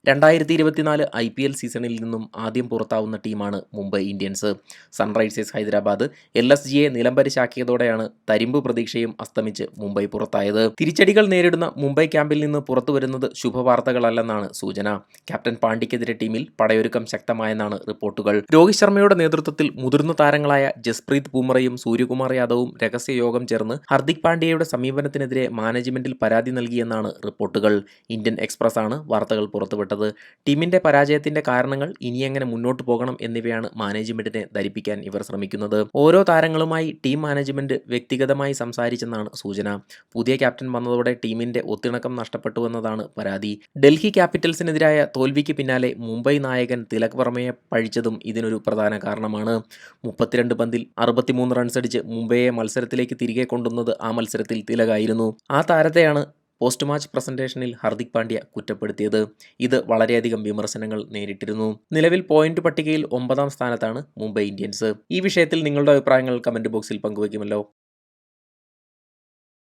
2024 IPL സീസണിൽ നിന്നും ആദ്യം പുറത്താവുന്ന ടീമാണ് മുംബൈ ഇന്ത്യൻസ്. സൺറൈസേഴ്സ് ഹൈദരാബാദ് LSGയെ നിലംപരിശാക്കിയതോടെയാണ് തരിമ്പ് പ്രതീക്ഷയും അസ്തമിച്ച് മുംബൈ പുറത്തായത്. തിരിച്ചടികൾ നേരിടുന്ന മുംബൈ ക്യാമ്പിൽ നിന്ന് പുറത്തുവരുന്നത് ശുഭവാർത്തകളല്ലെന്നാണ് സൂചന. ക്യാപ്റ്റൻ പാണ്ഡ്യയ്ക്കെതിരെ ടീമിൽ പടയൊരുക്കം ശക്തമായെന്നാണ് റിപ്പോർട്ടുകൾ. രോഹിത് ശർമ്മയുടെ നേതൃത്വത്തിൽ മുതിർന്ന താരങ്ങളായ ജസ്പ്രീത് ബുംറയും സൂര്യകുമാർ യാദവും രഹസ്യയോഗം ചേർന്ന് ഹർദിക് പാണ്ഡ്യയുടെ സമീപനത്തിനെതിരെ മാനേജ്മെന്റിൽ പരാതി നൽകിയെന്നാണ് റിപ്പോർട്ടുകൾ. ഇന്ത്യൻ എക്സ്പ്രസ് ആണ് വാർത്തകൾ പുറത്തുവിട്ടത്. ടീമിന്റെ പരാജയത്തിന്റെ കാരണങ്ങൾ ഇനിയെങ്ങനെ മുന്നോട്ടു പോകണം എന്നിവയാണ് മാനേജ്മെന്റിനെ ധരിപ്പിക്കാൻ ഇവർ ശ്രമിക്കുന്നത്. ഓരോ താരങ്ങളുമായി ടീം മാനേജ്മെന്റ് വ്യക്തിഗതമായി സംസാരിച്ചെന്നാണ് സൂചന. പുതിയ ക്യാപ്റ്റൻ വന്നതോടെ ടീമിന്റെ ഒത്തിണക്കം നഷ്ടപ്പെട്ടുവെന്നതാണ് പരാതി. ഡൽഹി ക്യാപിറ്റൽസിനെതിരായ തോൽവിക്ക് പിന്നാലെ മുംബൈ നായകൻ തിലക് വർമ്മയെ പഴിച്ചതും ഇതിനൊരു പ്രധാന കാരണമാണ്. 32 പന്തിൽ 63 റൺസടിച്ച് മുംബൈയെ മത്സരത്തിലേക്ക് തിരികെ കൊണ്ടുവന്നത് ആ മത്സരത്തിൽ തിലകായിരുന്നു. ആ താരത്തെയാണ് പോസ്റ്റ് മാച്ച് പ്രസന്റേഷനിൽ ഹർദിക് പാണ്ഡ്യ കുറ്റപ്പെടുത്തിയത്. ഇത് വളരെയധികം വിമർശനങ്ങൾ നേരിട്ടിരുന്നു. നിലവിൽ പോയിന്റ് പട്ടികയിൽ 9ാം സ്ഥാനത്താണ് മുംബൈ ഇന്ത്യൻസ്. ഈ വിഷയത്തിൽ നിങ്ങളുടെ അഭിപ്രായങ്ങൾ കമന്റ് ബോക്സിൽ പങ്കുവയ്ക്കുമല്ലോ.